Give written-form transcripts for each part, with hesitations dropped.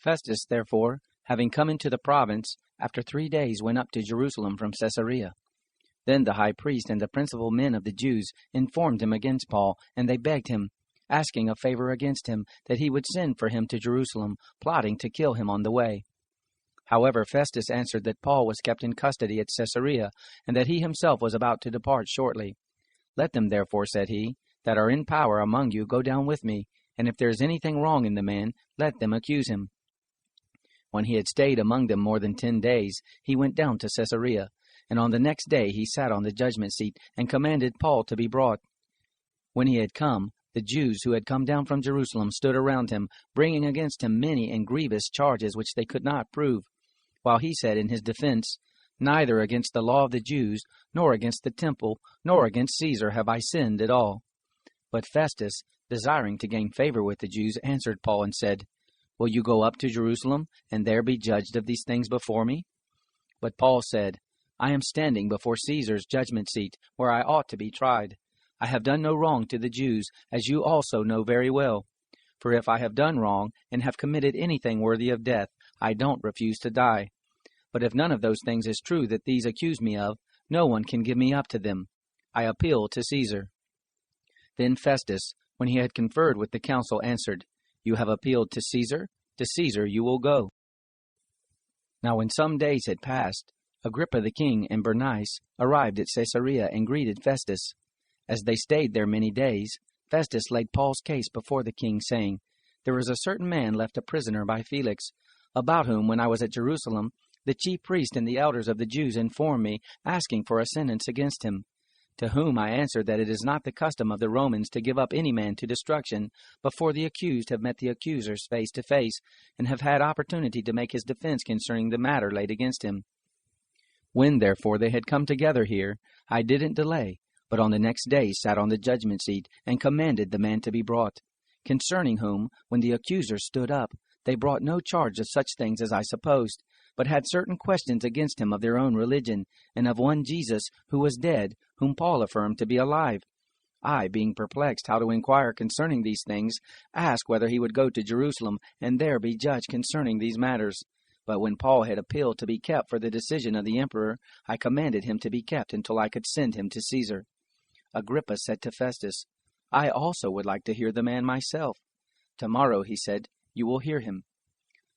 Festus, therefore, having come into the province, after 3 days went up to Jerusalem from Caesarea. Then the high priest and the principal men of the Jews informed him against Paul, and they begged him, asking a favor against him, that he would send for him to Jerusalem, plotting to kill him on the way. However, Festus answered that Paul was kept in custody at Caesarea, and that he himself was about to depart shortly. Let them therefore, said he, that are in power among you go down with me, and if there is anything wrong in the man, let them accuse him. When he had stayed among them more than 10 days, he went down to Caesarea, and on the next day he sat on the judgment seat, and commanded Paul to be brought. When he had come, the Jews who had come down from Jerusalem stood around him, bringing against him many and grievous charges which they could not prove, while he said in his defense, Neither against the law of the Jews, nor against the temple, nor against Caesar have I sinned at all. But Festus, desiring to gain favor with the Jews, answered Paul and said, Will you go up to Jerusalem, and there be judged of these things before me? But Paul said, I am standing before Caesar's judgment seat, where I ought to be tried. I have done no wrong to the Jews, as you also know very well. For if I have done wrong, and have committed anything worthy of death, I don't refuse to die. But if none of those things is true that these accuse me of, no one can give me up to them. I appeal to Caesar. Then Festus, when he had conferred with the council, answered, You have appealed to Caesar you will go. Now when some days had passed, Agrippa the king and Bernice arrived at Caesarea and greeted Festus. As they stayed there many days, Festus laid Paul's case before the king, saying, There is a certain man left a prisoner by Felix, about whom, when I was at Jerusalem, the chief priest and the elders of the Jews informed me, asking for a sentence against him. To whom I answered that it is not the custom of the Romans to give up any man to destruction before the accused have met the accusers face to face, and have had opportunity to make his defense concerning the matter laid against him. When, therefore, they had come together here, I didn't delay, but on the next day sat on the judgment seat, and commanded the man to be brought, concerning whom, when the accusers stood up, they brought no charge of such things as I supposed, but had certain questions against him of their own religion, and of one Jesus, who was dead, whom Paul affirmed to be alive. I, being perplexed how to inquire concerning these things, asked whether he would go to Jerusalem, and there be judged concerning these matters. But when Paul had appealed to be kept for the decision of the emperor, I commanded him to be kept until I could send him to Caesar. Agrippa said to Festus, I also would like to hear the man myself. Tomorrow, he said, you will hear him.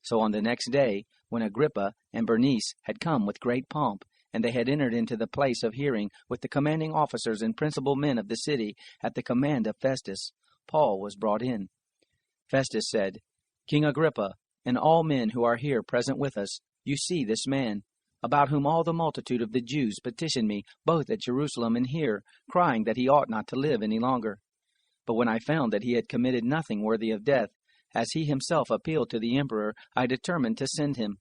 So on the next day, when Agrippa and Bernice had come with great pomp, and they had entered into the place of hearing with the commanding officers and principal men of the city at the command of Festus, Paul was brought in. Festus said, King Agrippa, and all men who are here present with us, you see this man, about whom all the multitude of the Jews petitioned me, both at Jerusalem and here, crying that he ought not to live any longer. But when I found that he had committed nothing worthy of death, as he himself appealed to the emperor, I determined to send him,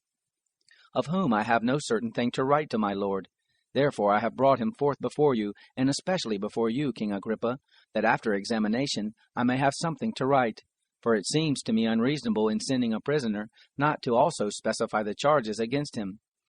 of whom I have no certain thing to write to my lord. Therefore I have brought him forth before you, and especially before you, King Agrippa, that after examination I may have something to write. For it seems to me unreasonable in sending a prisoner not to also specify the charges against him.